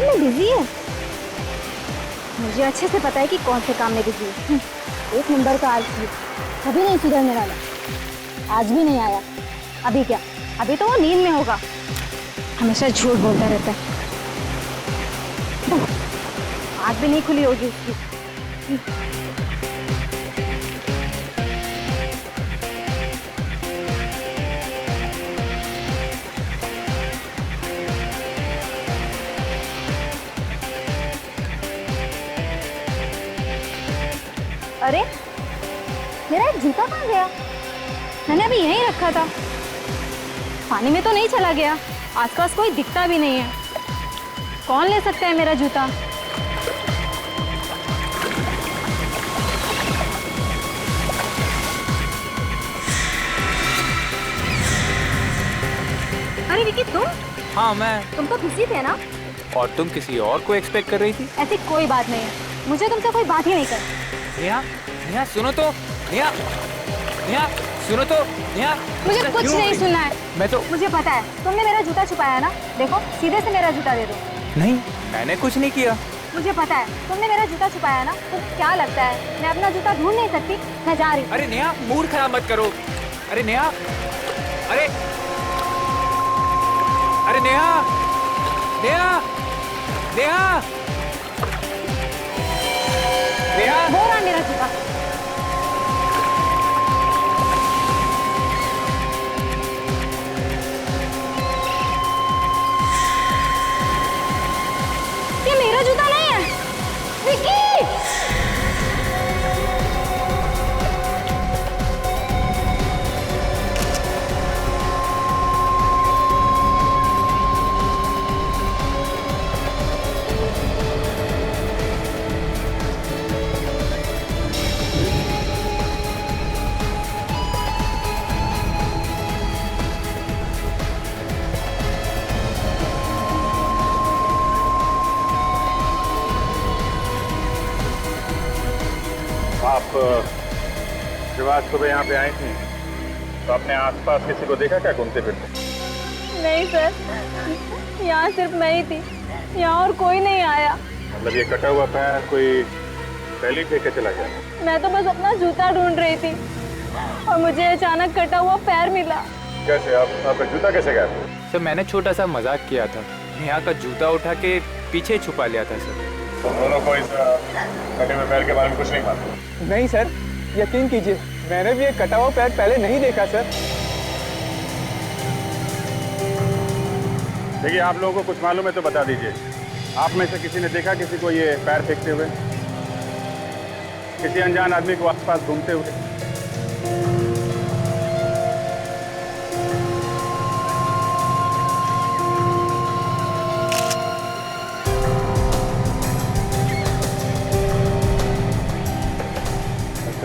काम में बिजी है? मुझे अच्छे से पता है कि कौन से काम में बिजी है। एक नंबर का आलसी, कभी नहीं सुधरने वाला। आज भी नहीं आया। अभी क्या? अभी तो वो नींद में होगा। हमेशा झूठ बोलता रहता है। आँख भी नहीं खुली होगी उसकी। अरे मेरा एक जूता कहाँ गया? मैंने अभी यहीं रखा था। पानी में तो नहीं चला गया? आसपास कोई दिखता भी नहीं है। कौन ले सकता है मेरा जूता? अरे विकी, तुम? हाँ मैं। तुम तो बिजी थे ना? और तुम किसी और को एक्सपेक्ट कर रही थी? ऐसी कोई बात नहीं है। मुझे तुमसे कोई बात ही नहीं करनी। नेहा, नेहा सुनो तो। नेहा, नेहा सुनो तो। नेहा, मुझे कुछ नहीं सुनना है। मैं तो। मुझे पता है तुमने मेरा जूता छुपाया ना। देखो, सीधे से मेरा जूता दे दो। नहीं, मैंने कुछ नहीं किया। मुझे पता है तुमने मेरा जूता छुपाया ना। तो क्या लगता है मैं अपना जूता ढूंढ नहीं सकती? मैं जा रही हूँ। अरे नेहा, मूड खराब मत करो। अरे नेहा, अरे अरे नेहा, नेहा, नेहा, नेहा। वो रहा मेरा जूता। ये मेरा जूता नहीं है विकी। आप जब आज सुबह यहाँ पे आई थी तो आपने आसपास किसी को देखा क्या घूमते फिरते? नहीं सर, यहाँ सिर्फ मैं ही थी। यहाँ और कोई नहीं आया। मतलब ये कटा हुआ पैर कोई पहले फेंक के चला गया? मैं तो बस अपना जूता ढूंढ रही थी और मुझे अचानक कटा हुआ पैर मिला। कैसे? आपका जूता कैसे गया? सर मैंने छोटा सा मजाक किया था। नेहा का जूता उठा के पीछे छुपा लिया था सर। तो दोनों को इस कटे हुए पैर के बारे में कुछ नहीं मालूम? नहीं सर, यकीन कीजिए मैंने भी एक कटा हुआ पैर पहले नहीं देखा सर। देखिए, आप लोगों को कुछ मालूम है तो बता दीजिए। आप में से किसी ने देखा किसी को ये पैर फेंकते हुए? किसी अनजान आदमी को आसपास घूमते हुए?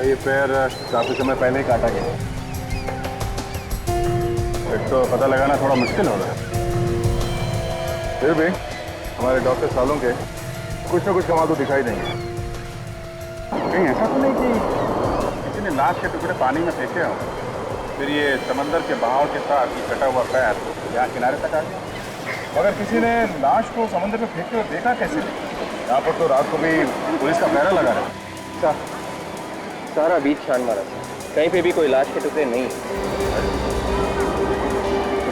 ये पैर काफी समय पहले ही काटा गया। एक तो पता लगाना थोड़ा मुश्किल हो रहा है। फिर भी हमारे डॉक्टर सालों के कुछ ना कुछ कमाल तो दिखाई देंगे। कहीं ऐसा तो नहीं कि किसी ने लाश के टुकड़े पानी में फेंके हो, फिर ये समंदर के बहाव के साथ ये कटा हुआ पैर यहाँ किनारे तक आ गया? मगर किसी ने लाश को समंदर में फेंकते हुए देखा कैसे? यहाँ पर तो रात को भी पुलिस का पहरा लगा रहा है। सारा बीच छान मारा था, कहीं पे भी कोई लाश के टुकड़े नहीं।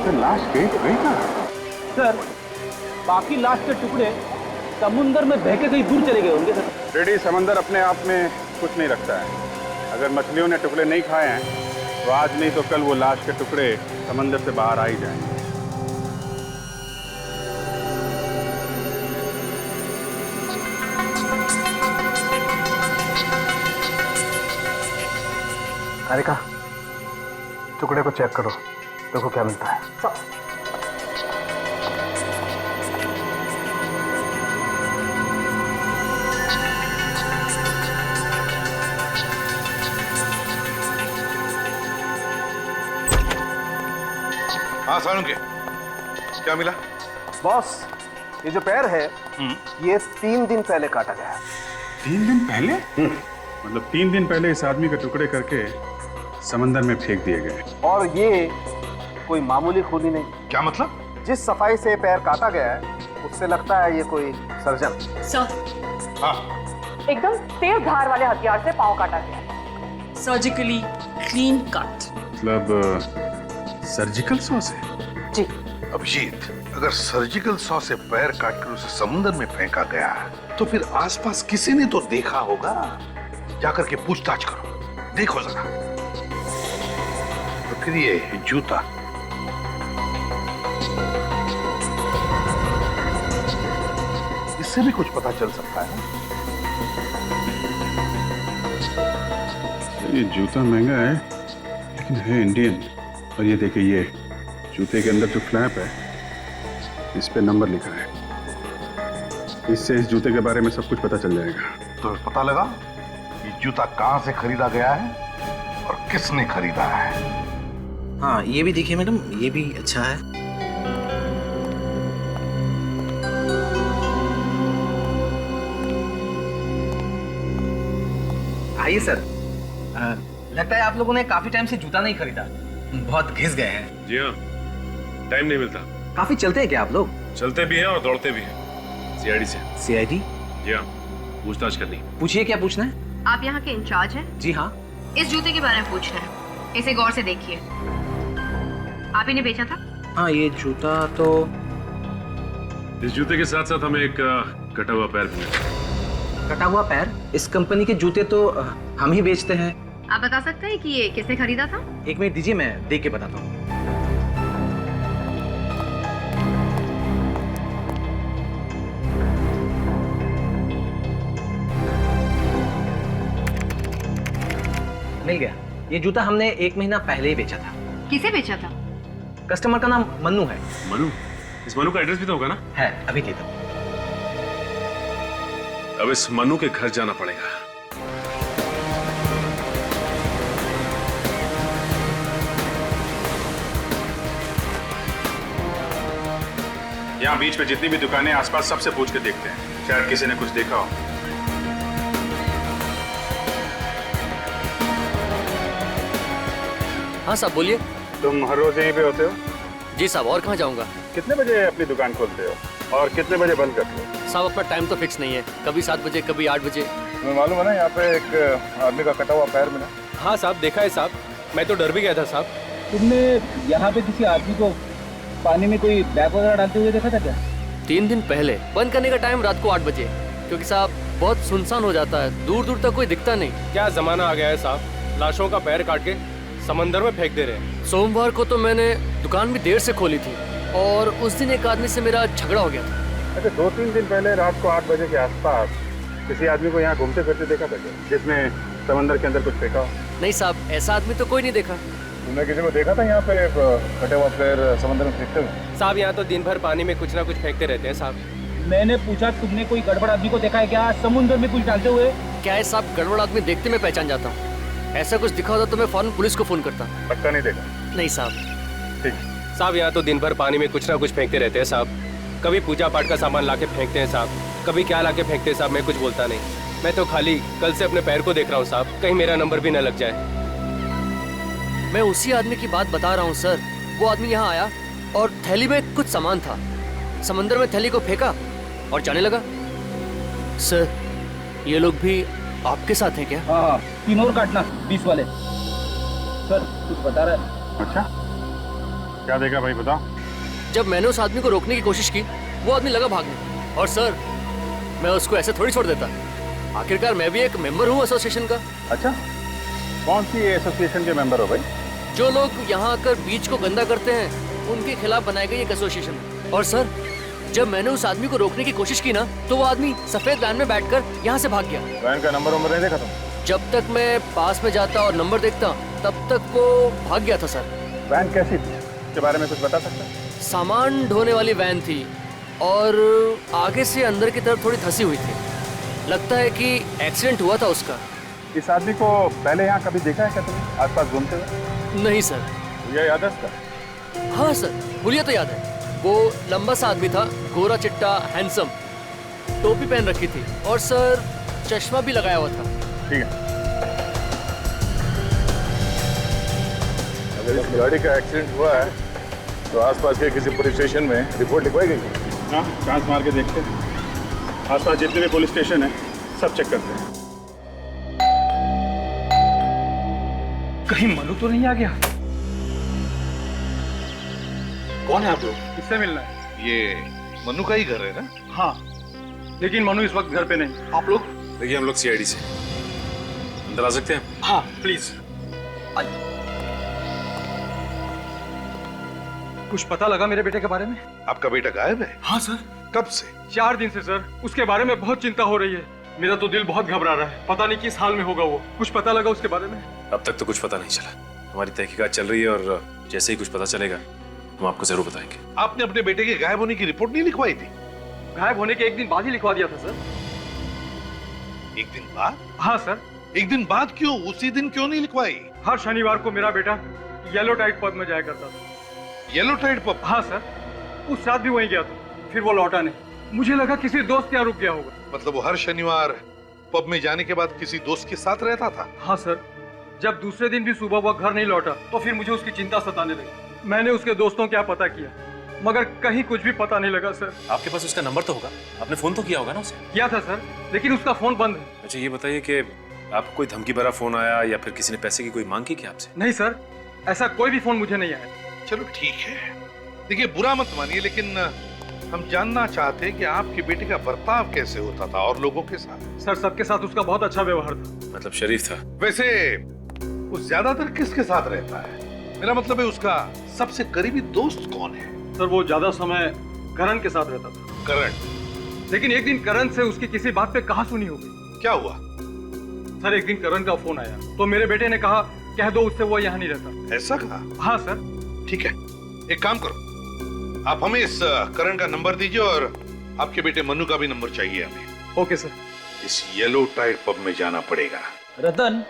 तो लाश गई तो गई कहाँ? सर बाकी लाश के टुकड़े समुंदर में बह के कहीं दूर चले गए होंगे सर। रेडी, समंदर अपने आप में कुछ नहीं रखता है। अगर मछलियों ने टुकड़े नहीं खाए हैं तो आज नहीं तो कल वो लाश के टुकड़े समंदर से बाहर आ ही जाएंगे। हारिका, टुकड़े को चेक करो, देखो क्या मिलता है। हाँ सालुंके, क्या मिला? बॉस, ये जो पैर है ये 3 दिन पहले काटा गया है। 3 दिन पहले? मतलब 3 दिन पहले इस आदमी के टुकड़े करके समंदर में फेंक दिए गए। और ये कोई मामूली खूनी नहीं। क्या मतलब? जिस सफाई से पैर काटा गया है उससे लगता है ये कोई सर्जन। सर, हाँ, एकदम तेज धार वाले हथियार से पांव काटा गया। Surgically clean cut. मतलब सर्जिकल सॉ से? जी। अभिजीत, अगर सर्जिकल सॉ से पैर काटकर उसे समुद्र में फेंका गया तो फिर आसपास किसी ने तो देखा होगा। जाकर के पूछताछ करो, देखो जरा। तो फिर ये जूता, इससे भी कुछ पता चल सकता है ना? ये जूता महंगा है लेकिन है इंडियन। और ये देखिए, ये जूते के अंदर जो फ्लैप है इस पे नंबर लिखा है। इससे इस जूते के बारे में सब कुछ पता चल जाएगा। तो पता लगा ये जूता कहां से खरीदा गया है और किसने खरीदा है। हाँ, ये भी देखिए मैडम, ये भी अच्छा है। आइए सर। लगता है आप लोगों ने काफी टाइम से जूता नहीं खरीदा, बहुत घिस गए हैं। जी हाँ, टाइम नहीं मिलता। काफी चलते हैं क्या आप लोग? चलते भी हैं और दौड़ते भी हैं। सीआईडी से। सीआईडी? जी हाँ, पूछताछ करनी। पूछिए, क्या पूछना है? आप यहाँ के इंचार्ज हैं? जी हाँ। इस जूते के बारे में पूछना है, इसे गौर से देखिए। आप ही ने बेचा था? हाँ, ये जूता तो इस जूते के साथ साथ हमें एक कटा हुआ पैर भी मिला। कटा हुआ पैर? इस कंपनी के जूते तो हम ही बेचते हैं। आप बता सकते हैं कि ये किसने खरीदा था? एक मिनट दीजिए, मैं देख के बताता हूँ। मिल गया। ये जूता हमने 1 महीना पहले ही बेचा था। किसे बेचा था? कस्टमर का नाम मन्नू है। मनु? इस मनु का एड्रेस भी तो होगा ना? है, अभी देता हूँ। अब इस मनु के घर जाना पड़ेगा। यहाँ बीच में जितनी भी दुकानें आसपास सबसे पूछ के देखते हैं, शायद किसी ने कुछ देखा हो। हाँ साहब, बोलिए। तुम हर रोज यहीं पे होते हो? जी साहब, और कहाँ जाऊँगा? कितने बजे अपनी दुकान खोलते हो और कितने बजे बंद करते हो? साहब, अपना टाइम तो फिक्स नहीं है, कभी 7 बजे, कभी 8 बजे। तुम्हें मालूम है ना, यहाँ पे एक आदमी का कटा हुआ पैर मिला। हाँ साहब, देखा है साहब, मैं तो डर भी गया था साहब। तुमने यहाँ पे किसी आदमी को पानी में कोई बैग वगैरह डालते हुए देखा था क्या? 3 दिन पहले। बंद करने का टाइम रात को 8 बजे, क्योंकि साहब बहुत सुनसान हो जाता है, दूर दूर तक कोई दिखता नहीं। क्या जमाना आ गया है साहब, लाशों का पैर काट के समंदर में फेंक दे रहे हैं। सोमवार को तो मैंने दुकान भी देर से खोली थी और उस दिन एक आदमी से मेरा झगड़ा हो गया था। अच्छा, 2-3 दिन पहले रात को 8 बजे के आसपास किसी आदमी को यहाँ घूमते फिरते देखा था क्या, जिसने समंदर के अंदर कुछ फेंका हो? नहीं साहब, ऐसा आदमी तो कोई नहीं देखा। तुमने किसी को देखा था यहाँ पे कटे हुआ पैर समंदर में फेंकते हुए? साहब, यहाँ तो दिन भर पानी में कुछ ना कुछ फेंकते रहते हैं साहब। मैंने पूछा, तुमने कोई गड़बड़ आदमी को देखा है क्या समुद्र में कुछ डालते हुए? क्या है साहब, गड़बड़ आदमी देखते मैं पहचान जाता हूँ। ऐसा कुछ दिखा होता तो मैं फौरन पुलिस को फोन करता। पक्का नहीं देखा? नहीं साहब। ठीक साहब, यहाँ तो दिन भर पानी में कुछ ना कुछ फेंकते रहते हैं साहब। कभी पूजा पाठ का सामान लाके फेंकते हैं साहब, कभी क्या लाके फेंकते हैं साहब, मैं कुछ बोलता नहीं। मैं तो खाली कल से अपने पैर को देख रहा हूँ साहब, कहीं मेरा नंबर भी न लग जाए। मैं उसी आदमी की बात बता रहा हूँ सर। वो आदमी यहाँ आया और थैली में कुछ सामान था, समंदर में थैली को फेंका और जाने लगा। सर, ये लोग भी आपके साथ हैं क्या? हाँ, 3 और काटना 20 वाले। सर, कुछ बता रहा है। अच्छा, क्या देखा भाई, बताओ। जब मैंने उस आदमी को रोकने की कोशिश की, वो आदमी लगा भागने। और सर, मैं उसको ऐसे थोड़ी छोड़ देता, आखिरकार मैं भी एक मेंबर हूँ एसोसिएशन का। अच्छा, कौन सी एसोसिएशन के मेंबर हो भाई? जो लोग यहाँ आकर बीच को गंदा करते हैं, उनके खिलाफ बनाई गई एक एसोसिएशन है। और सर, जब मैंने उस आदमी को रोकने की कोशिश की ना, तो वो आदमी सफेद वैन में बैठकर यहाँ से भाग गया। वैन का नंबर नहीं देखा तुम? जब तक मैं पास में जाता और नंबर देखता, तब तक वो भाग गया था सर। वैन कैसी थी, इसके बारे में कुछ बता सकते हैं? सामान ढोने वाली वैन थी और आगे से अंदर की तरफ थोड़ी धसी हुई थी। लगता है कि एक्सीडेंट हुआ था उसका। इस आदमी को पहले यहाँ कभी देखा है क्या तुमने, आसपास घूमते हुए? नहीं सर। ये याद है इसका? हाँ सर, हुलिया तो याद है। वो लंबा सा आदमी था, गोरा चिट्टा, हैंडसम, टोपी पहन रखी थी और सर चश्मा भी लगाया हुआ था। ठीक है, अगर इस गाड़ी का एक्सीडेंट हुआ है तो आसपास के किसी पुलिस स्टेशन में रिपोर्ट लिखवाई गई? हाँ, चांस मार के देखते हैं। आसपास जितने भी पुलिस स्टेशन है सब चेक करते हैं। कहीं मनु तो नहीं आ गया? कौन है आप लोग? किससे मिलना है? ये मनु का ही घर है ना? हाँ, लेकिन मनु इस वक्त घर पे नहीं। आप लोग? देखिए हम लोग सीआईडी से अंदर आ सकते हैं? हाँ प्लीज। कुछ पता लगा मेरे बेटे के बारे में? आपका बेटा गायब है? हाँ सर। कब से? 4 दिन से सर। उसके बारे में बहुत चिंता हो रही है। मेरा तो दिल बहुत घबरा रहा है। पता नहीं किस हाल में होगा वो। कुछ पता लगा उसके बारे में? अब तक तो कुछ पता नहीं चला। हमारी तहकीकात चल रही है और जैसे ही कुछ पता चलेगा हम आपको जरूर बताएंगे। आपने अपने बेटे के गायब होने की रिपोर्ट नहीं लिखवाई थी? गायब होने के 1 दिन बाद ही लिखवा दिया था सर। 1 दिन बाद? हाँ सर। 1 दिन बाद क्यों? उसी दिन क्यों नहीं लिखवाई? हर शनिवार को मेरा बेटा येलो टाइड पब में जाया करता था। Yellow tide pub? हाँ सर। उस रात भी वहीं गया था, फिर वो लौटा नहीं। मुझे लगा किसी दोस्त के यहाँ रुक गया होगा। मतलब वो हर शनिवार पब में जाने के बाद किसी दोस्त के साथ रहता था? हाँ सर। जब दूसरे दिन भी सुबह वह घर नहीं लौटा तो फिर मुझे उसकी चिंता सताने लगी। मैंने उसके दोस्तों क्या पता किया, मगर कहीं कुछ भी पता नहीं लगा सर। आपके पास उसका नंबर तो होगा? आपने फोन तो किया होगा ना उसे? किया था सर, लेकिन उसका फोन बंद है। अच्छा ये बताइए कि आपको कोई धमकी भरा फोन आया या फिर किसी ने पैसे की कोई मांग की क्या आपसे? नहीं सर, ऐसा कोई भी फोन मुझे नहीं आया। चलो ठीक है, देखिए बुरा मत मानिए, लेकिन हम जानना चाहते हैं कि आपके बेटे का बर्ताव कैसे होता था और लोगों के साथ? सर सबके साथ उसका बहुत अच्छा व्यवहार था। मतलब शरीफ था? वैसे वो ज्यादातर किसके साथ रहता है? मेरा मतलब है उसका सबसे करीबी दोस्त कौन है? सर वो ज्यादा समय करण के साथ रहता था। करण? लेकिन एक दिन करण से उसकी किसी बात पे कहासुनी हो गई। क्या हुआ? सर एक दिन करण का फोन आया तो मेरे बेटे ने कहा कह दो उससे वो यहाँ नहीं रहता। ऐसा कहा? हाँ सर। ठीक है, एक काम करो, आप हमें इस करण का नंबर दीजिए और आपके बेटे मनु का भी नंबर चाहिए हमें। Okay sir. इस येलो टाइड पब में जाना पड़ेगा। रतन,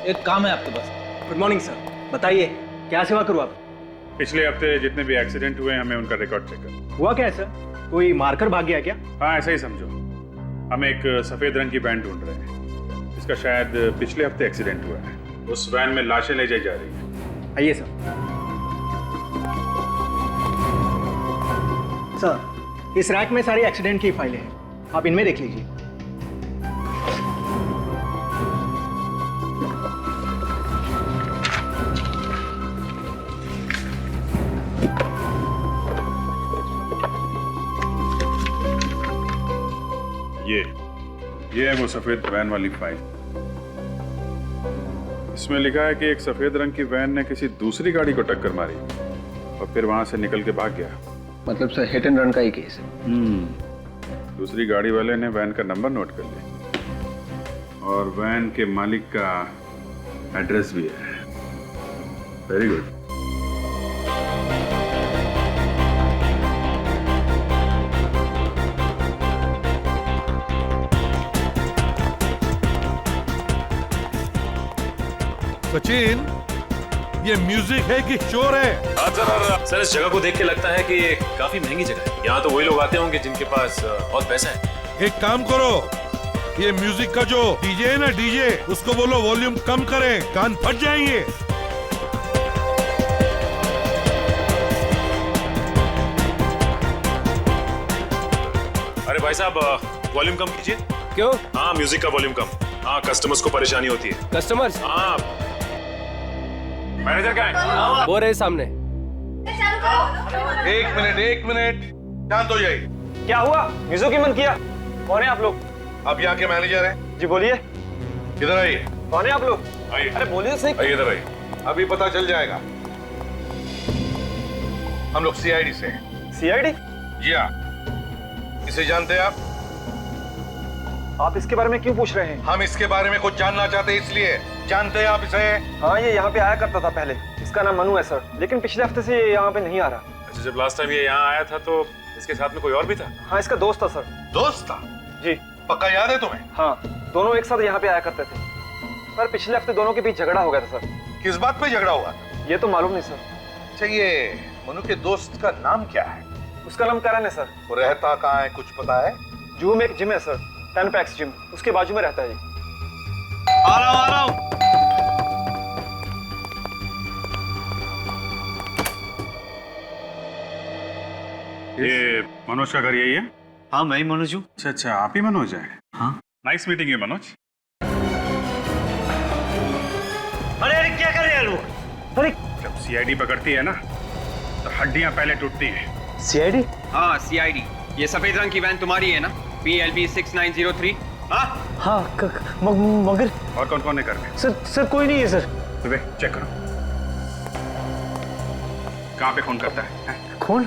एक काम है आपके पास। गुड मॉर्निंग सर, बताइए क्या सेवा करूँ आप? पिछले हफ्ते जितने भी एक्सीडेंट हुए हमें उनका रिकॉर्ड चेक कर। हुआ क्या है सर? कोई मारकर भाग गया क्या? हाँ ऐसा ही समझो। हम एक सफेद रंग की वैन ढूंढ रहे हैं, इसका शायद पिछले हफ्ते एक्सीडेंट हुआ है। उस वैन में लाशें ले जाई जा रही हैं। आइए सर। सर इस रैक में सारी एक्सीडेंट की फाइलें हैं, आप इनमें देख लीजिए। ये है वो सफेद वैन वाली फाइल। इसमें लिखा है कि एक सफेद रंग की वैन ने किसी दूसरी गाड़ी को टक्कर मारी और फिर वहां से निकल के भाग गया। मतलब सर हिट एंड रन का ही केस है। दूसरी गाड़ी वाले ने वैन का नंबर नोट कर लिया और वैन के मालिक का एड्रेस भी है। Very good. सचिन, ये म्यूजिक है कि शोर है? सर इस जगह को देख के लगता है कि ये काफी महंगी जगह है। यहाँ तो वही लोग आते होंगे जिनके पास बहुत पैसा है। एक काम करो, ये म्यूजिक का जो डीजे है ना, डीजे, उसको बोलो वॉल्यूम कम करें, कान फट जाएंगे। अरे भाई साहब वॉल्यूम कम कीजिए। क्यों? हाँ म्यूजिक का वॉल्यूम कम। हाँ कस्टमर्स को परेशानी होती है। कस्टमर्स? हाँ मैनेजर कहाँ है? वो रहे सामने। एक मिनट, शांत हो जाइए। क्या हुआ? म्यूजिक की मन किया? कौन है आप लोग? आप यहाँ के मैनेजर हैं? जी बोलिए। इधर आइए। कौन है आप लोग? आइए। अरे बोलिए सही। आइए इधर आइए, अभी पता चल जाएगा। हम लोग सीआईडी से हैं। सीआईडी? जी हाँ। इसे जानते हैं आप? आप इसके बारे में क्यों पूछ रहे हैं? हम इसके बारे में कुछ जानना चाहते हैं, इसलिए। जानते हैं आप इसे? हाँ ये यहाँ पे आया करता था पहले। इसका नाम मनु है सर, लेकिन पिछले हफ्ते से ये यहाँ पे नहीं आ रहा। अच्छा जब लास्ट टाइम ये यहाँ आया था तो इसके साथ में कोई और भी था? हाँ इसका दोस्त था सर। दोस्त था? जी। पक्का याद है तुम्हें? हाँ दोनों एक साथ यहाँ पे आया करते थे, पर पिछले हफ्ते दोनों के बीच झगड़ा हो गया था सर। किस बात पे झगड़ा हुआ था? ये तो मालूम नहीं सर। अच्छा ये मनु के दोस्त का नाम क्या है? उसका नाम करण है सर। वो रहता कहाँ है, कुछ पता है? जूहू में एक जिम है सर, 10 पैक्स जिम, उसके बाजू में रहता है जी। आ रहा हूँ। ये मनोज का घर यही है? हाँ मैं ही मनोज हूँ। अच्छा अच्छा, आप ही मनोज है? हाँ। नाइस मीटिंग है मनोज। अरे अरे क्या कर रहे हैं लोग? अरे जब सीआईडी पकड़ती है ना तो हड्डियां पहले टूटती हैं। सीआईडी? हाँ सीआईडी। ये सफेद रंग की वैन तुम्हारी है ना? PLB 6903। हाँ मगर और कौन कौन है घर में? सर कोई नहीं है सर। विवेक चेक करो, कहाँ पे खून करता है? खून?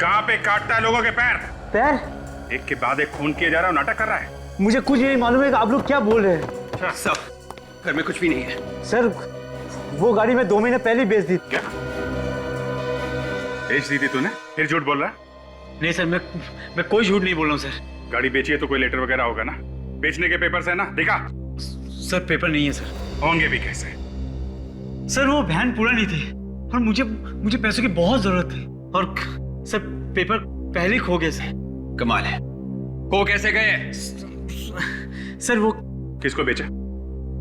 कहाँ पे काटता है लोगों के पैर? पैर? एक के बाद एक खून किया जा रहा है, नाटक कर रहा है। मुझे कुछ नहीं मालूम है कि आप लोग क्या बोल रहे हैं। सब घर में कुछ भी नहीं है। सर वो गाड़ी मैं 2 महीने पहले बेच दी। क्या बेच दी थी तूने? फिर झूठ बोल रहा है? नहीं सर, मैं कोई झूठ नहीं बोल रहा हूँ सर। गाड़ी बेची है तो कोई लेटर वगैरह होगा ना? बेचने के पेपर्स है ना? दिखा। सर पेपर नहीं है सर। होंगे भी कैसे? सर वो वैन पूरा नहीं थी और मुझे पैसों की बहुत जरूरत थी और सर पेपर पहले ही खो गए सर। कमाल है, खो कैसे गए? सर वो किसको बेचा?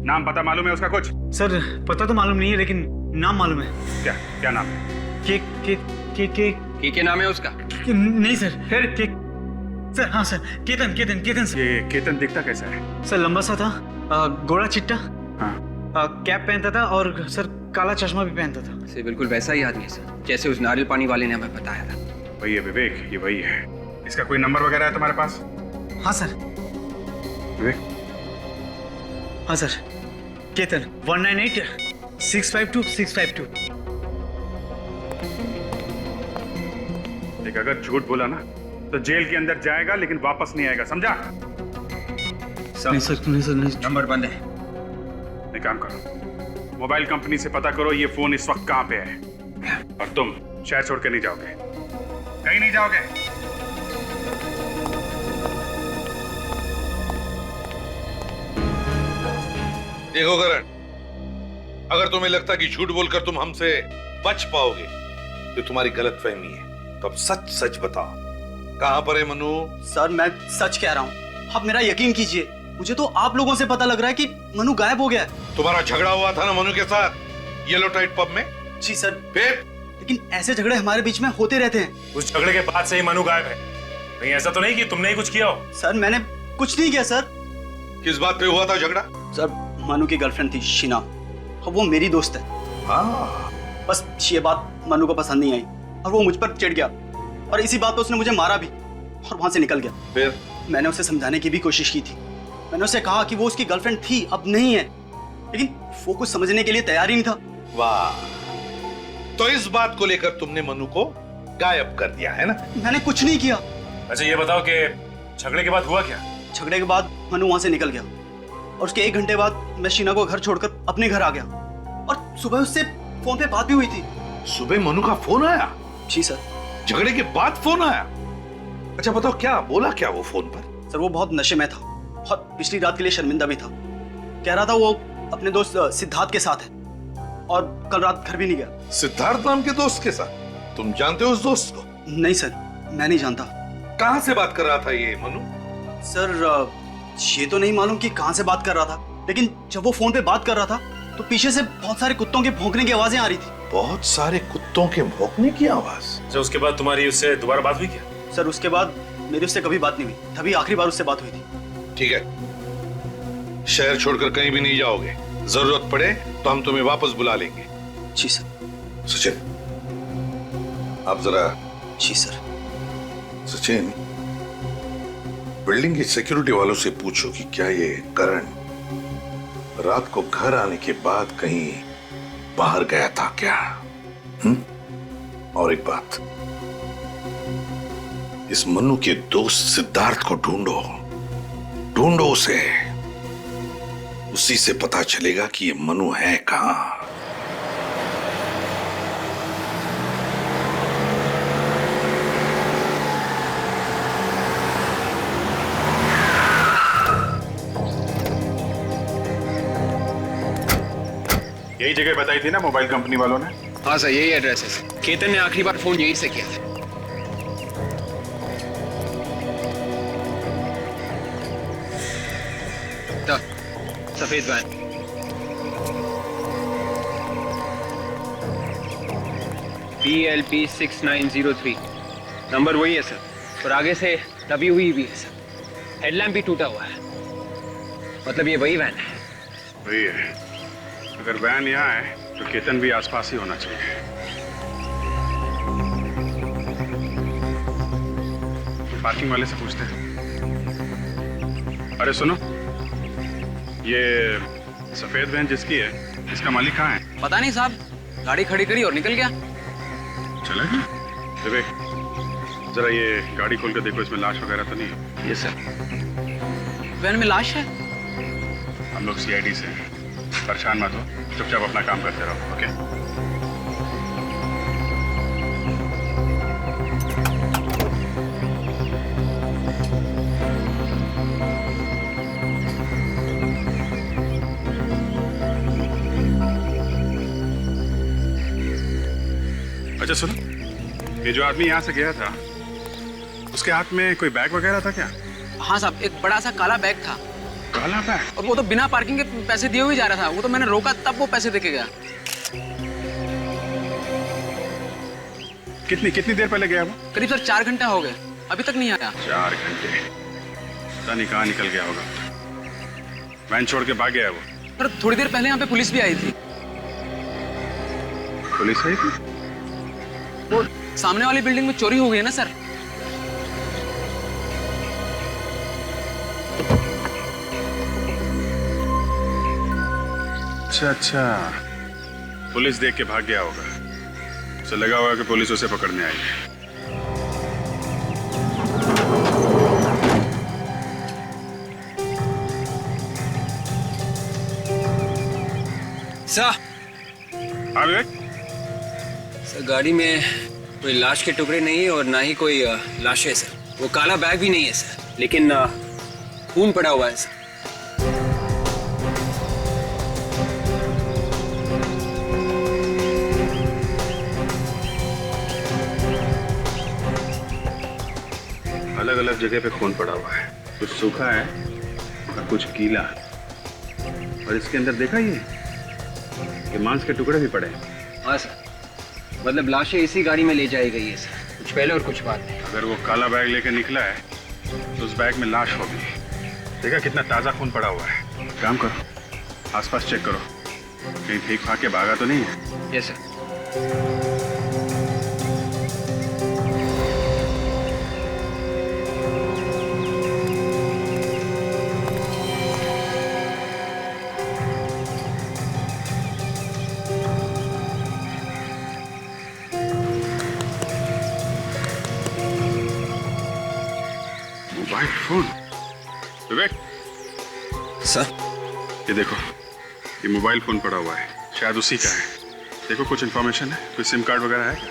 नाम पता मालूम है उसका कुछ? सर पता तो मालूम नहीं है लेकिन नाम मालूम है। क्या नाम है? के नाम है उसका? नहीं सर। फिर सर हाँ सर केतन सर। ये केतन दिखता कैसा है? सर लंबा सा था, गोरा चिट्टा, हाँ। कैप पहनता था और सर काला चश्मा भी पहनता था। सर बिल्कुल वैसा ही आदमी है सर, जैसे उस नारियल पानी वाले ने हमें बताया था। वही है विवेक, ये वही है। इसका कोई नंबर वगैरह है तुम्हारे पास? हाँ सर। विवेक? हाँ सर, केतन 198-652-652। देख अगर झूठ बोला ना तो जेल के अंदर जाएगा लेकिन वापस नहीं आएगा, समझा? नहीं सर। नंबर बंद है। एक काम करो, मोबाइल कंपनी से पता करो ये फोन इस वक्त कहां पे है। और तुम शहर छोड़ के नहीं जाओगे, कहीं नहीं जाओगे। देखो करण, अगर तुम्हें लगता कि झूठ बोलकर तुम हमसे बच पाओगे तो तुम्हारी गलतफहमी है। तो अब सच सच बताओ, कहां पर है मनु? सर मैं सच कह रहा हूँ, आप मेरा यकीन कीजिए। मुझे तो आप लोगों से पता लग रहा है कि मनु गायब हो गया है। तुम्हारा झगड़ा हुआ था ना मनु के साथ येलो टाइट पब में? जी सर। फिर? लेकिन ऐसे झगड़े हमारे बीच में होते रहते हैं। उस झगड़े के बाद से ही मनु गायब है। कहीं ऐसा तो नहीं कि तुमने ही कुछ किया हो? सर मैंने कुछ नहीं किया सर। किस बात पे हुआ था झगड़ा? सर मनु की गर्लफ्रेंड थी शीना, वो मेरी दोस्त है। हाँ। बस ये बात मनु को पसंद नहीं आई और वो मुझ पर चिढ़ गया और इसी बात पे उसने मुझे मारा भी और वहां से निकल गया। फिर? मैंने उसे समझाने की भी कोशिश की थी। मैंने उसे कहा कि वो उसकी गर्लफ्रेंड थी, अब नहीं है, लेकिन वो कुछ समझने के लिए तैयार ही नहीं था। वाह, तो इस बात को लेकर तुमने मनु को गायब कर दिया है ना? मैंने कुछ नहीं किया। अच्छा ये बताओ कि झगड़े के बाद हुआ क्या? झगड़े के बाद मनु वहां से निकल गया और उसके 1 घंटे बाद मैं शीना को घर छोड़कर अपने घर आ गया और सुबह उससे फोन पे बात भी हुई थी। सुबह मनु का फोन आया? जी सर। झगड़े के बाद फोन आया? अच्छा बताओ क्या बोला क्या वो फोन पर? सर वो बहुत नशे में था और पिछली रात के लिए शर्मिंदा भी था। कह रहा था वो अपने दोस्त सिद्धार्थ के साथ है और कल रात घर भी नहीं गया। सिद्धार्थ नाम के दोस्त के साथ? तुम जानते हो उस दोस्त को? नहीं सर, मैं नहीं जानता। कहां से बात कर रहा था ये मनु? सर ये तो नहीं मालूम कि कहां से बात कर रहा था, लेकिन जब वो फोन पे बात कर रहा था तो पीछे से बहुत सारे कुत्तों के भौंकने की आवाजें आ रही थी। बहुत सारे कुत्तों के भौंकने की आवाज? अच्छा उसके बाद तुम्हारी उससे दोबारा बात हुई क्या? सर उसके बाद मेरी उससे कभी बात नहीं हुई, तभी आखिरी बार उससे बात हुई थी। ठीक है, शहर छोड़कर कहीं भी नहीं जाओगे, जरूरत पड़े तो हम तुम्हें वापस बुला लेंगे। जी सर। सचिन आप जरा। जी सर। सचिन, बिल्डिंग की सिक्योरिटी वालों से पूछो कि क्या ये करण रात को घर आने के बाद कहीं बाहर गया था क्या? और एक बात, इस मनु के दोस्त सिद्धार्थ को ढूंढो उसे। उसी से पता चलेगा कि ये मनु है कहां। यही जगह बताई थी ना मोबाइल कंपनी वालों ने? हाँ सर यही एड्रेस है। केतन ने आखिरी बार फोन यहीं से किया था। सफेद वैन। PLP 6903 नंबर वही है सर। और आगे से दबी हुई भी है सर। हेडलैम्प भी टूटा हुआ है। मतलब ये वही वैन है। वही है। अगर वैन यहाँ है तो केतन भी आसपास ही होना चाहिए। पार्किंग वाले से पूछते हैं। अरे सुनो, ये सफेद वैन जिसकी है, इसका मालिक कहाँ है? पता नहीं साहब, गाड़ी खड़ी करी और निकल गया। चला गया? विवेक, जरा ये गाड़ी खोल कर देखो, इसमें लाश वगैरह तो नहीं है? ये सर, वैन में लाश है। हम लोग सीआईडी से हैं, परेशान मत हो, चुपचाप अपना काम करते रहो। ओके? अच्छा सुनो, ये जो आदमी यहाँ से गया था, उसके हाथ में कोई बैग वगैरह था क्या? हाँ साहब, एक बड़ा सा काला बैग था। काला बैग? और वो तो बिना पार्किंग के पैसे दिए हुए जा रहा था। वो तो मैंने रोका तब वो पैसे दे के गया। कितनी देर पहले गया वो? करीब सर 4 घंटे हो गए, अभी तक नहीं आया। 4 घंटे? पता नहीं कहाँ निकल गया होगा। वैन छोड़ के भाग गया है वो। पर थोड़ी देर पहले यहाँ पे पुलिस भी आई थी। पुलिस आई थी? वो सामने वाली बिल्डिंग में चोरी हो गई है ना सर। अच्छा, पुलिस देख के भाग गया होगा। उसे लगा होगा कि पुलिस उसे पकड़ने आई है। सर, हाँ विवेक? सर गाड़ी में कोई लाश के टुकड़े नहीं है और ना ही कोई लाश है सर। वो काला बैग भी नहीं है सर, लेकिन खून पड़ा हुआ है सर। अलग अलग जगह पे खून पड़ा हुआ है, कुछ सूखा है और कुछ गीला। और इसके अंदर देखा ये मांस के टुकड़े भी पड़े हैं। हाँ सर, मतलब लाशें इसी गाड़ी में ले जाई गई है सर, कुछ पहले और कुछ बाद में। अगर वो काला बैग लेके निकला है तो उस बैग में लाश होगी। देखा कितना ताजा खून पड़ा हुआ है। काम करो, आसपास चेक करो, कहीं ठीक भाग के भागा तो नहीं है? Yes sir. Mobile phone? Vivek sir, ये देखो, ये मोबाइल फोन पड़ा हुआ है, शायद उसी का है। देखो कुछ इन्फॉर्मेशन है, कोई सिम कार्ड वगैरह है क्या?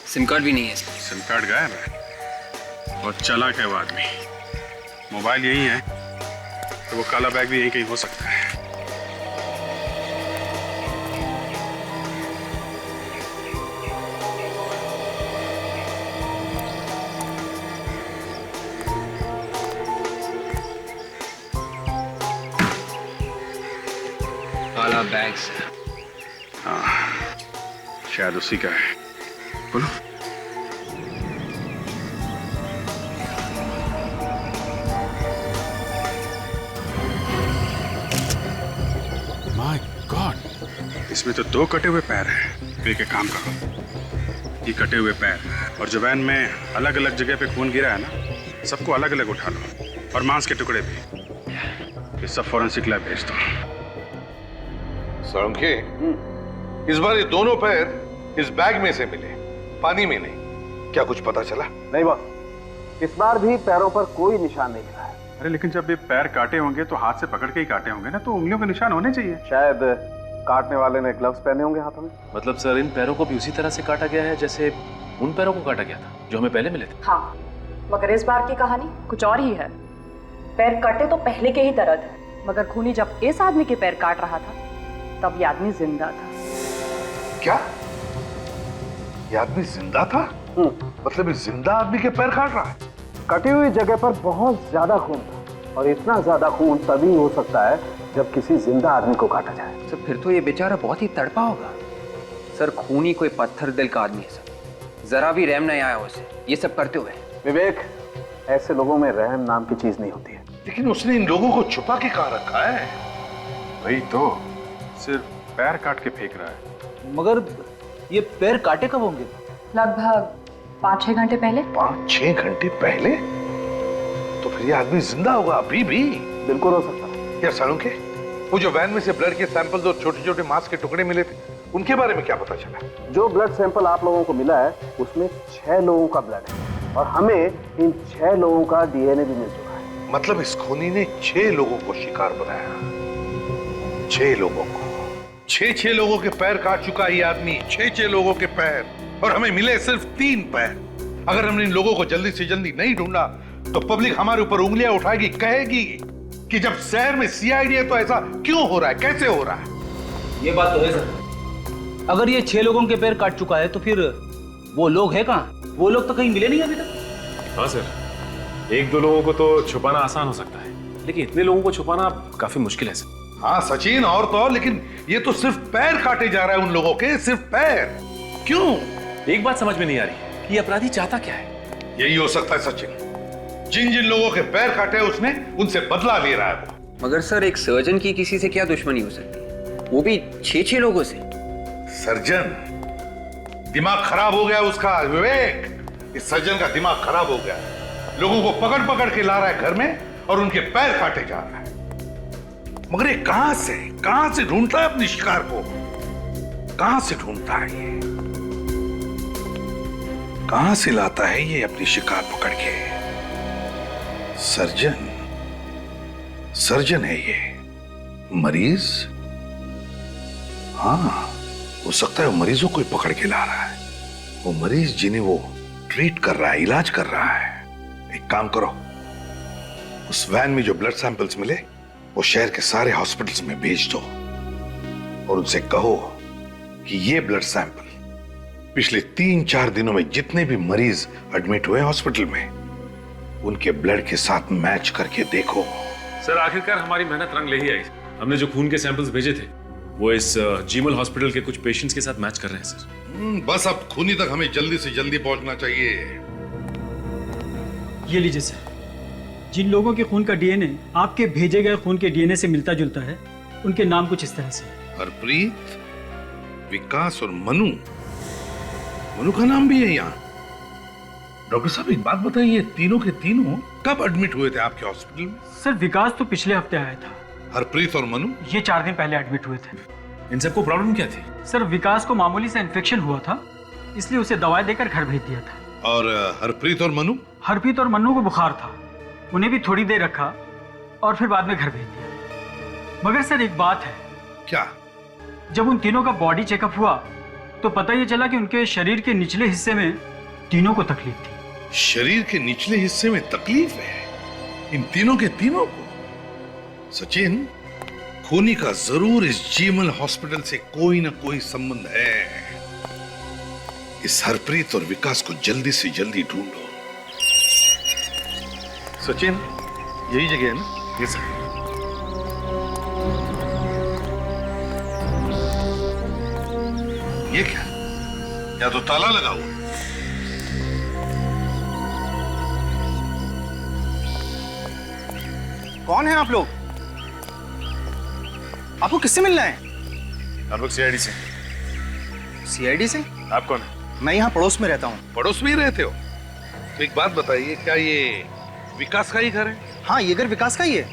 सिम कार्ड भी नहीं है। सिम कार्ड गायब है। और चालाक है वो आदमी। मोबाइल यही है तो वो काला बैग भी यहीं कहीं हो सकता है। काला बैग से। हाँ, शायद उसी का है। बोलो। माय गॉड, इसमें तो 2 कटे हुए पैर हैं। एक काम करो, ये कटे हुए पैर और जो वैन में अलग अलग जगह पे खून गिरा है ना, सबको अलग अलग उठा लो और मांस के टुकड़े भी। ये सब फॉरेंसिक लैब भेज दो। साळुंखे, इस बार ये दोनों पैर इस बैग में से मिले, पानी में नहीं। क्या कुछ पता चला? नहीं बॉस, इस बार भी पैरों पर कोई निशान नहीं मिला है। अरे लेकिन जब ये पैर काटे होंगे तो हाथ से पकड़ के ही काटे होंगे ना, तो उंगलियों के निशान होने चाहिए। शायद काटने वाले ने ग्लव्स पहने होंगे हाथों में। मतलब सर, इन पैरों को भी उसी तरह से काटा गया है जैसे उन पैरों को काटा गया था जो हमें पहले मिले थे। हाँ, मगर इस बार की कहानी कुछ और ही है। पैर कटे तो पहले के ही तरह थे, मगर खूनी जब इस आदमी के पैर काट रहा था तब ये आदमी जिंदा था। क्या? ये आदमी जिंदा था? मतलब इस जिंदा आदमी के पैर काट रहा है? कटी हुई जगह पर बहुत ज्यादा खून था, और इतना ज्यादा खून तभी हो सकता है जब किसी जिंदा आदमी को काटा जाए। सर फिर तो ये बेचारा बहुत ही तड़पा होगा। सर खून ही कोई पत्थर दिल का आदमी है सर, जरा भी रहम नहीं आया उसे ये सब करते हुए। विवेक, ऐसे लोगों में रहम नाम की चीज नहीं होती है। लेकिन उसने इन लोगों को छुपा के कहाँ रखा है? वही तो, सिर्फ पैर काट के फेंक रहा है। मगर ये पैर काटे कब होंगे? लगभग 5-6 घंटे पहले। 5-6 घंटे पहले? तो फिर ये आदमी जिंदा होगा अभी भी? बिल्कुल हो सकता है। यार सालुंके, वो जो वैन में से ब्लड के सैंपल्स और छोटे छोटे मांस के टुकड़े मिले थे, उनके बारे में क्या पता चला? जो ब्लड सैंपल आप लोगों को मिला है उसमें 6 लोगों का ब्लड है और हमें इन 6 लोगों का डीएनए भी मिल चुका है। मतलब इस खूनी ने 6 लोगों को शिकार बनाया। 6 लोगों को। 6 लोगों के पैर काट चुका ये आदमी। 6 लोगों के पैर, और हमें मिले सिर्फ 3 पैर। अगर हमने इन लोगों को जल्दी से जल्दी नहीं ढूंढा तो पब्लिक हमारे ऊपर उंगलियां उठाएगी, कहेगी कि जब शहर में सीआईडी है तो ऐसा क्यों हो रहा है, कैसे हो रहा है? ये बात तो है सर। अगर ये 6 लोगों के पैर काट चुका है तो फिर वो लोग हैं कहाँ? वो लोग तो कहीं मिले नहीं अभी तक। हाँ सर, 1-2 लोगों को तो छुपाना आसान हो सकता है, लेकिन इतने लोगों को छुपाना काफी मुश्किल है सर। हाँ सचिन, और तो और, लेकिन ये तो सिर्फ पैर काटे जा रहा है उन लोगों के, सिर्फ पैर। क्यों? एक बात समझ में नहीं आ रही कि अपराधी चाहता क्या है। यही हो सकता है सचिन, जिन जिन लोगों के पैर काटे उसने, उनसे बदला ले रहा है वो। मगर सर एक सर्जन की किसी से क्या दुश्मनी हो सकती, वो भी 6 लोगों से? सर्जन? दिमाग खराब हो गया उसका विवेक। इस सर्जन का दिमाग खराब हो गया, लोगों को पकड़ पकड़ के ला रहा है घर में और उनके पैर काटे जा रहा है। मगर ये कहां से ढूंढता है अपने शिकार को? कहां से ढूंढता है ये? कहां से लाता है ये अपनी शिकार पकड़ के? सर्जन है ये। मरीज? हाँ, हो सकता है वो मरीजों को ही पकड़ के ला रहा है। वो मरीज जिन्हें वो ट्रीट कर रहा है, इलाज कर रहा है। एक काम करो, उस वैन में जो ब्लड सैंपल्स मिले वो शहर के सारे हॉस्पिटल्स में भेज दो और उनसे कहो कि ये ब्लड सैंपल पिछले 3-4 दिनों में जितने भी मरीज एडमिट हुए हॉस्पिटल में उनके ब्लड के साथ मैच करके देखो। सर आखिरकार हमारी मेहनत रंग ले ही आई। हमने जो खून के सैंपल्स भेजे थे वो इस जीमल हॉस्पिटल के कुछ पेशेंट्स के साथ मैच कर रहे हैं सर। बस अब खूनी तक हमें जल्दी से जल्दी पहुंचना चाहिए। ये लीजिए सर, जिन लोगों के खून का डीएनए आपके भेजे गए खून के डीएनए से मिलता जुलता है, उनके नाम कुछ इस तरह से। हरप्रीत, विकास और मनु। मनु का नाम भी है यहाँ। डॉक्टर साहब एक बात बताइए, तीनों के तीनों कब एडमिट हुए थे आपके हॉस्पिटल में? सर विकास तो पिछले हफ्ते आया था। हरप्रीत और मनु? ये 4 दिन पहले एडमिट हुए थे। इन सबको प्रॉब्लम क्या थी? सर विकास को मामूली सा इन्फेक्शन हुआ था, इसलिए उसे दवाई देकर घर भेज दिया था। और हरप्रीत और मनु? हरप्रीत और मनु को बुखार था, उन्हें भी थोड़ी देर रखा और फिर बाद में घर भेज दिया। मगर सर एक बात है। क्या? जब उन तीनों का बॉडी चेकअप हुआ तो पता ये चला कि उनके शरीर के निचले हिस्से में तीनों को तकलीफ थी। शरीर के निचले हिस्से में तकलीफ है इन तीनों के तीनों को? सचिन, खूनी का जरूर इस जीमल हॉस्पिटल से कोई ना कोई संबंध है। इस हरप्रीत और विकास को जल्दी से जल्दी ढूंढो। सचिन, यही जगह है ना? Yes sir. ये क्या? या तो ताला लगा हुआ। कौन है आप लोग? आपको किससे मिलना है? हम लोग सीआईडी से। सीआईडी से? आप कौन है? मैं यहाँ पड़ोस में रहता हूँ। पड़ोस में ही रहते हो? तो एक बात बताइए, क्या ये विकास का ही घर है? हाँ, ये घर विकास का ही है।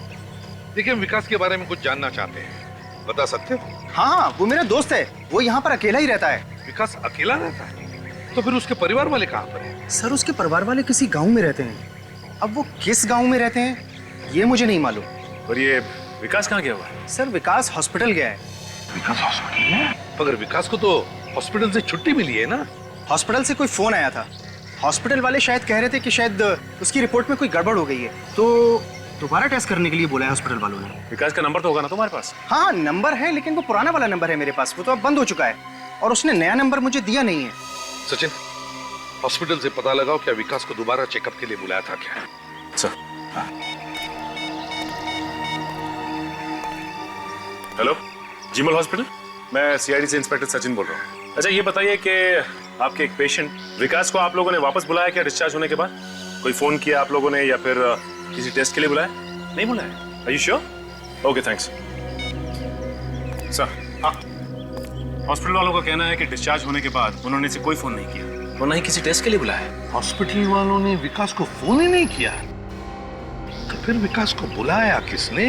देखिए, हम विकास के बारे में कुछ जानना चाहते हैं, बता सकते हो? हाँ, वो मेरा दोस्त है, वो यहाँ पर अकेला ही रहता है। विकास अकेला रहता है? तो फिर उसके परिवार वाले कहाँ पर हैं? सर उसके परिवार वाले किसी गांव में रहते हैं। अब वो किस गांव में रहते हैं ये मुझे नहीं मालूम। और ये विकास कहाँ गया हुआ है? सर विकास हॉस्पिटल गया है। विकास हॉस्पिटल गया? मगर विकास को तो हॉस्पिटल से छुट्टी मिली है ना? हॉस्पिटल से कोई फोन आया था, हॉस्पिटल वाले शायद कह रहे थे कि शायद उसकी रिपोर्ट में कोई गड़बड़ हो गई है, तो दोबारा टेस्ट करने के लिए बोला है हॉस्पिटल वालों ने। विकास का नंबर तो होगा ना तुम्हारे पास? हाँ नंबर है, लेकिन वो पुराना वाला नंबर है मेरे पास, वो तो अब बंद हो चुका है और उसने नया नंबर मुझे दिया नहीं है। सचिन, हॉस्पिटल से पता लगाओ क्या विकास को दोबारा चेकअप के लिए बुलाया था क्या? सर। हाँ। हेलो, जीमल हॉस्पिटल। मैं सीआईडी से इंस्पेक्टर सचिन बोल रहा हूँ। अच्छा ये बताइए कि आपके एक पेशेंट विकास को आप लोगों ने वापस बुलाया क्या डिस्चार्ज होने के बाद? कोई फोन किया आप लोगों ने या फिर किसी टेस्ट के लिए बुलाया? नहीं बुलाया? Are you sure? Okay thanks sir. हाँ, हॉस्पिटल वालों का कहना है कि डिस्चार्ज होने के बाद उन्होंने इसे कोई फोन नहीं किया और ना ही किसी टेस्ट के लिए बुलाया। हॉस्पिटल वालों ने विकास को फोन ही नहीं किया, तो फिर विकास को बुलाया किसने?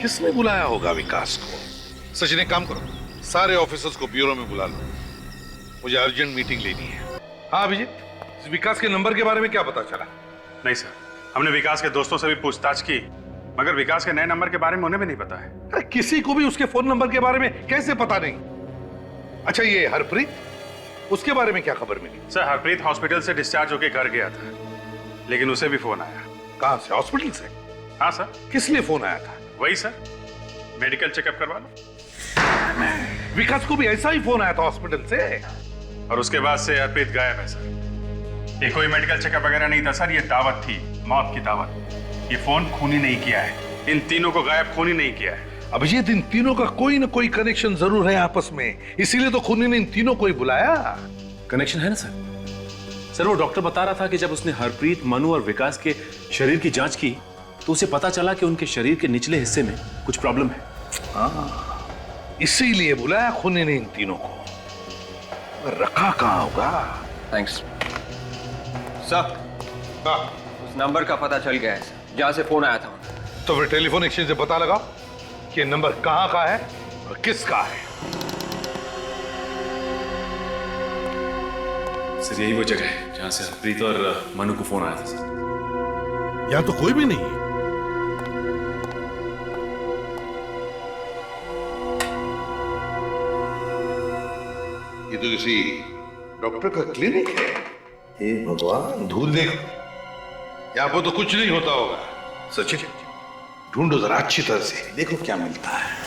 किसने बुलाया होगा विकास को? सचिन एक काम करो, सारे ऑफिसर्स को ब्यूरो में बुला लो, मुझे अर्जेंट मीटिंग लेनी है। हाँ अभिजीत, विकास के नंबर के बारे में क्या पता चला? नहीं सर, हमने विकास के दोस्तों से भी पूछताछ की, मगर विकास के नए नंबर के बारे में उन्हें भी नहीं पता है। किसी को भी उसके फोन नंबर के बारे में कैसे पता नहीं? अच्छा ये हरप्रीत, उसके बारे में क्या खबर मिली? सर हरप्रीत हॉस्पिटल से डिस्चार्ज होकर घर गया था, लेकिन उसे भी फोन आया। कहां से? हॉस्पिटल से? हाँ सर। किस लिए फोन आया था? वही सर, मेडिकल चेकअप करवा लो। विकास को भी ऐसा ही फोन आया था हॉस्पिटल से, और उसके बाद से हरप्रीत गायब है सर। ये कोई मेडिकल चेकअप वगैरह नहीं था सर, ये दावत थी, मौत की दावत। ये फोन खूनी नहीं किया है, इन तीनों को गायब खूनी नहीं किया है। अभिजीत इन तीनों का कोई ना कोई कनेक्शन जरूर है आपस में, इसीलिए तो खूनी ने इन तीनों को ही बुलाया। कनेक्शन है ना सर? सर वो डॉक्टर बता रहा था कि जब उसने हरप्रीत, मनु और विकास के शरीर की जांच की तो उसे पता चला कि उनके शरीर के निचले हिस्से में कुछ प्रॉब्लम है। इसीलिए बुलाया खूनी ने इन तीनों को। रखा कहां होगा? Thanks sir. उस नंबर का पता चल गया है सर, जहां से फोन आया था। तो फिर टेलीफोन एक्सचेंज से पता लगा कि नंबर कहां का है और किसका है। सर यही वो जगह है जहां से हरप्रीत और मनु को फोन आया था सर। यहां तो कोई भी नहीं है। ये तो किसी डॉक्टर का क्लिनिक है। हे भगवान, धूल देखो, यहां पर तो कुछ नहीं होता होगा। सचिन ढूंढो जरा अच्छी तरह से, देखो क्या मिलता है।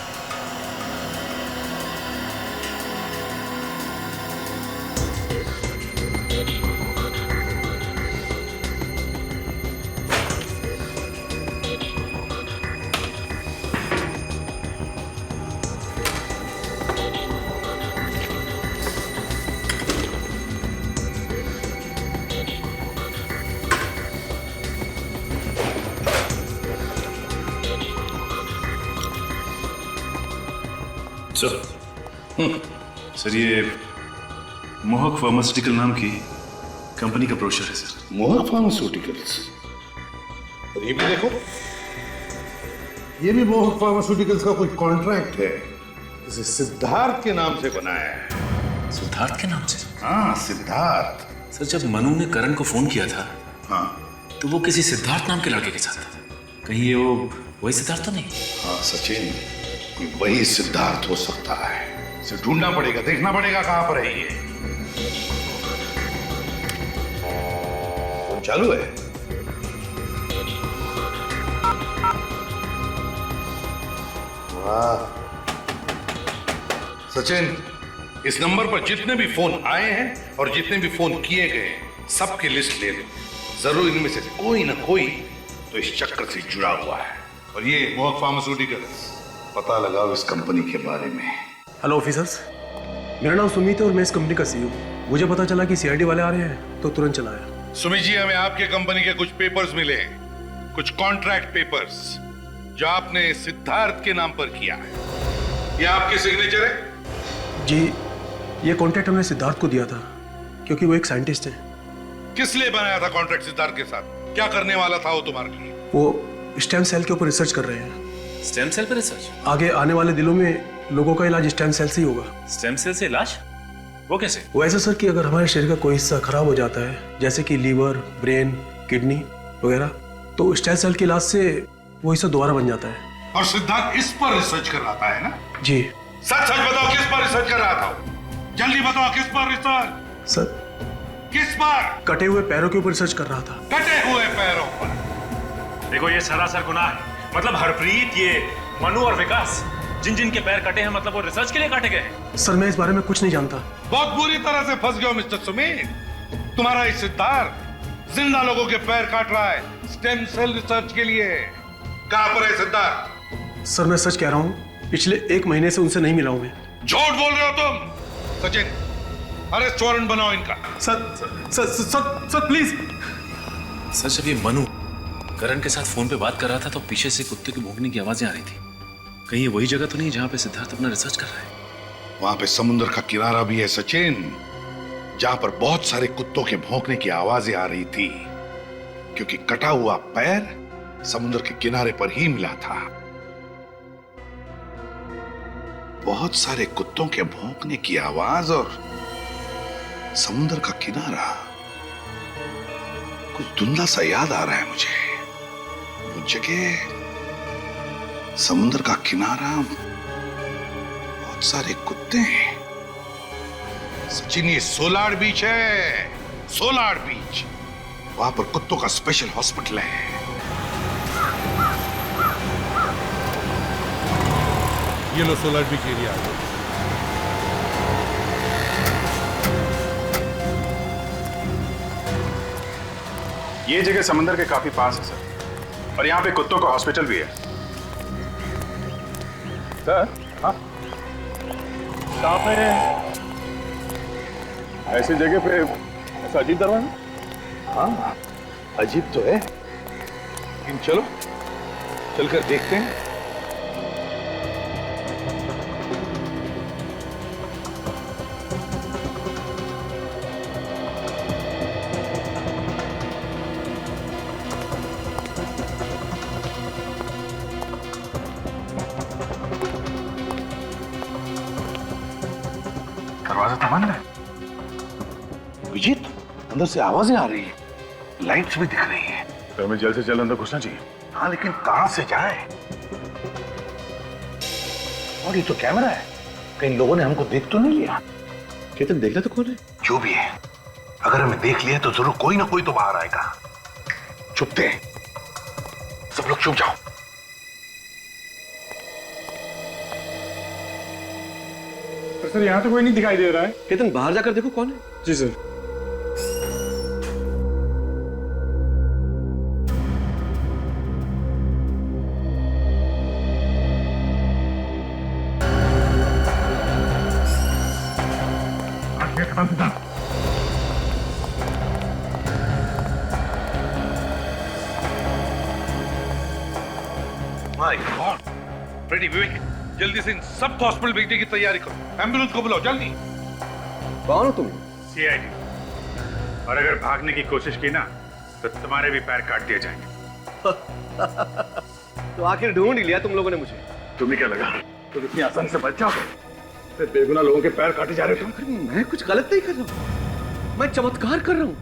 सर ये मोहक फार्मास्यूटिकल नाम की कंपनी का ब्रोशर है सर। मोहक फार्मास्यूटिकल्स, और ये भी देखो, ये भी मोहक फार्मास्यूटिकल्स का कोई कॉन्ट्रैक्ट है, इसे सिद्धार्थ के नाम से बनाया है। सिद्धार्थ के नाम से? हाँ सिद्धार्थ। सर जब मनु ने करण को फोन किया था, हाँ, तो वो किसी सिद्धार्थ नाम के लड़के के साथ था। कहीं ये वो वही सिद्धार्थ तो नहीं? हाँ सचिन, वही सिद्धार्थ हो सकता है। इसे ढूंढना पड़ेगा, देखना पड़ेगा कहां पर है ये। फोन चालू है। वाह सचिन, इस नंबर पर जितने भी फोन आए हैं और जितने भी फोन किए गए हैं, सबकी लिस्ट ले लो। जरूर इनमें से कोई ना कोई तो इस चक्कर से जुड़ा हुआ है। और ये मोहक फार्मास्यूटिकल्स, पता लगाओ इस कंपनी के बारे में। हेलो ऑफिसर्स, मेरा नाम सुमित है और मैं इस कंपनी का सीईओ। मुझे पता चला कि सीआईडी वाले आ रहे हैं तो तुरंत चला आया। सुमित जी, हमें आपके कंपनी के कुछ पेपर्स मिले हैं, कुछ कॉन्ट्रैक्ट पेपर्स जो आपने सिद्धार्थ के नाम पर किया है। ये आपके सिग्नेचर है? जी, ये कॉन्ट्रैक्ट हमने सिद्धार्थ को दिया था क्योंकि वो एक साइंटिस्ट है। किस लिए बनाया था कॉन्ट्रैक्ट सिद्धार्थ के साथ? क्या करने वाला था वो तुम्हारे लिए? वो स्टेम सेल के ऊपर रिसर्च कर रहे हैं। स्टेम सेल पर रिसर्च? आगे आने वाले दिनों में लोगों का इलाज स्टेम सेल से ही होगा। स्टेम सेल से इलाज? वो कैसे? वो ऐसा सर कि अगर हमारे शरीर का कोई हिस्सा खराब हो जाता है, जैसे कि लीवर, ब्रेन, किडनी वगैरह, तो स्टेम सेल के इलाज से वो हिस्सा दोबारा बन जाता है। और सिद्धार्थ इस पर रिसर्च कर रहा था, है ना? जी। सच सच बताओ, किस पर रिसर्च कर रहा था? जल्दी बताओ, किस पर रिसर्च? सर किस पर? कटे हुए पैरों के ऊपर रिसर्च कर रहा था। कटे हुए पैरों पर? देखो ये सरासर गुनाह है। मतलब हरप्रीत, ये मनु और विकास, जिन जिन के पैर कटे हैं, मतलब वो रिसर्च के लिए काटे गए? सर मैं इस बारे में कुछ नहीं जानता। बहुत बुरी तरह से फंस गए हो मिस्टर सुमित। तुम्हारा इस सिद्धार्थ जिंदा लोगों के पैर काट रहा है स्टेम सेल रिसर्च के लिए। कहां पर है सिद्धार्थ? सर मैं सच कह रहा हूँ, पिछले 1 महीने से उनसे नहीं मिला हूं मैं। झूठ बोल रहे हो तुम। सचिन, अरेस्ट वारंट बनाओ इनका। Sir please. सर, जब ये मनु करण के साथ फोन पे बात कर रहा था तो पीछे से कुत्ते के भौंकने की आवाजें आ रही थी। कहीं ये वही जगह तो नहीं जहां पे सिद्धार्थ अपना रिसर्च कर रहा है? वहां पे समुद्र का किनारा भी है सचिन, जहां पर बहुत सारे कुत्तों के भौंकने की आवाजें आ रही थी, क्योंकि कटा हुआ पैर समुद्र के किनारे पर ही मिला था। बहुत सारे कुत्तों के भौंकने की आवाज और समुद्र का किनारा, कुछ धुंधला सा याद आ रहा है मुझे। वो जगह, समुद्र का किनारा, बहुत सारे कुत्ते हैं। सचिन, ये सोलार बीच है, सोलार बीच। वहां पर कुत्तों का स्पेशल हॉस्पिटल है। ये लो सोलार बीच एरिया आ गया। ये जगह समंदर के काफी पास है सर, और यहाँ पे कुत्तों का हॉस्पिटल भी है। सर, हाँ, कहाँ पे ऐसी जगह पे ऐसा अजीब दरवाजा? हाँ, अजीब तो है, लेकिन चलो चलकर देखते हैं। दरवाजा तो बंद है। विजीत, अंदर से आवाजें आ रही है, लाइट्स भी दिख रही है। तो हमें जल्द से जल्द अंदर घुसना चाहिए। हाँ, लेकिन कहां से जाए? और ये तो कैमरा है, कहीं लोगों ने हमको देख तो नहीं लिया? केतन, देखना तो कौन है? जो भी है, अगर हमें देख लिया तो जरूर कोई ना कोई तो बाहर आएगा। चुपते, सब लोग चुप जाओ। सर, यहाँ तो कोई नहीं दिखाई दे रहा है। केतन, बाहर जाकर देखो कौन है। जी सर। माय गॉड, फ्रेडी, विवेक, जल्दी से इन सबको हॉस्पिटल भेजने की तैयारी करो। एम्बुलेंस को बुलाओ जल्दी। कौन हो तुम? सीआईडी। और अगर भागने की कोशिश की ना तो तुम्हारे भी पैर काट दिए जाएंगे। तो आखिर ढूंढ ही लिया तुम लोगों ने मुझे। तुम्हें क्या लगा तुम इतनी आसानी से बच जाओगे? फिर बेगुनाह लोगों के पैर काटे जा रहे हो तुम। मैं कुछ गलत नहीं कर रहा हूं, मैं चमत्कार कर रहा हूं।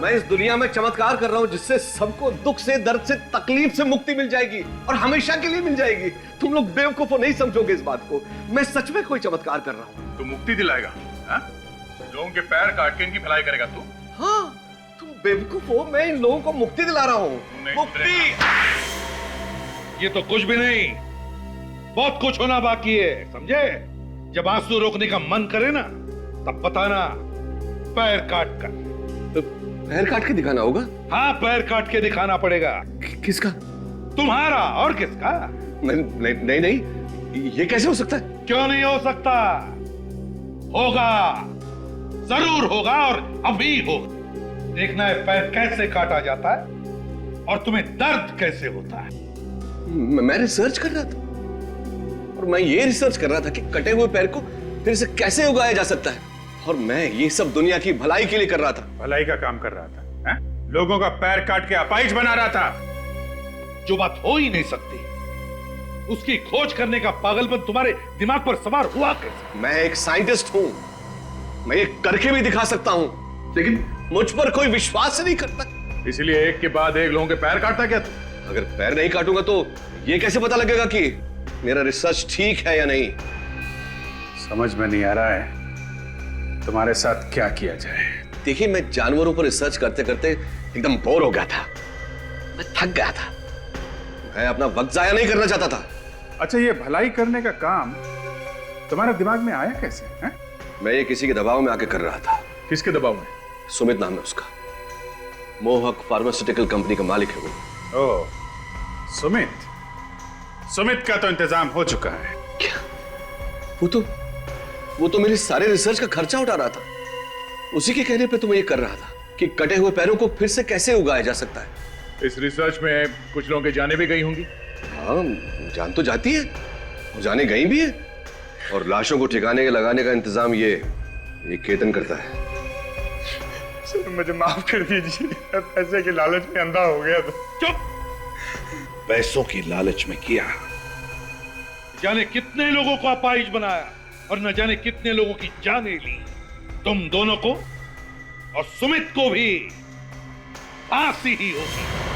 मैं इस दुनिया में चमत्कार कर रहा हूं जिससे सबको दुख से, दर्द से, तकलीफ से मुक्ति मिल जाएगी और हमेशा के लिए मिल जाएगी। तुम लोग बेवकूफ नहीं समझोगे इस बात को। मैं सच में कोई चमत्कार कर रहा हूं। तू मुक्ति दिलाएगा? लोगों के पैर काट के इनकी भलाई करेगा तू? हाँ, तुम बेवकूफ हो, मैं इन लोगों को मुक्ति दिला रहा हूं। मुक्ति? ये तो कुछ भी नहीं, बहुत कुछ होना बाकी है, समझे? जब आंसू रोकने का मन करे ना, तब बताना, पैर काट कर। तो पैर काट के दिखाना होगा? हाँ, पैर काट के दिखाना पड़ेगा। किसका? तुम्हारा, और किसका? नहीं नहीं, ये कैसे हो सकता है? क्यों नहीं हो सकता? होगा, जरूर होगा, और अभी होगा। देखना है पैर कैसे काटा जाता है और तुम्हें दर्द कैसे होता है। मैं रिसर्च कर रहा था, और मैं ये रिसर्च कर रहा था कि कटे हुए पैर को फिर से कैसे उगाया जा सकता है, और मैं ये सब दुनिया की भलाई के लिए कर रहा था। भलाई का काम कर रहा था, लोगों का पैर काट के अपाहिज बना रहा था। जो बात हो ही नहीं सकती, उसकी खोज करने का पागलपन तुम्हारे दिमाग पर सवार हुआ कैसे? मैं एक साइंटिस्ट हूं, मैं ये करके भी दिखा सकता हूं, लेकिन मुझ पर कोई विश्वास नहीं करता। इसलिए एक के बाद एक लोगों के पैर काटता क्या तू? अगर पैर नहीं काटूंगा तो ये कैसे पता लगेगा कि मेरा रिसर्च ठीक है या नहीं? समझ में नहीं आ रहा है तुम्हारे साथ क्या किया जाए। देखिए, मैं जानवरों पर रिसर्च करते करते एकदम बोर हो गया था, मैं थक गया था, मैं अपना वक्त जाया नहीं करना चाहता था। अच्छा, ये भलाई करने का काम तुम्हारे दिमाग में आया कैसे है? मैं ये किसी के दबाव में आके कर रहा था। किसके दबाव में? सुमित नाम है उसका, मोहक फार्मास्यूटिकल कंपनी का मालिक है वो। ओह, सुमित। सुमित का तो इंतजाम हो चुका है। वो तो मेरे सारे रिसर्च का खर्चा उठा रहा था। उसी के कहने पे तो मैं ये कर रहा था कि कटे हुए पैरों को फिर से कैसे उगाया जा सकता है। इस रिसर्च में कुछ लोगों की जानें भी गई होंगी। हाँ, जान तो जाती है और जाने गई भी है। और लाशों को ठिकाने लगाने का इंतजाम ये केतन करता है। सर मुझे माफ कर दीजिए, पैसे के लालच में अंधा हो गया था। चुप! पैसों की लालच में किया। जाने कितने लोगों को अपाहिज बनाया और न जाने कितने लोगों की जानें ली। तुम दोनों को और सुमित को भी फांसी ही होगी।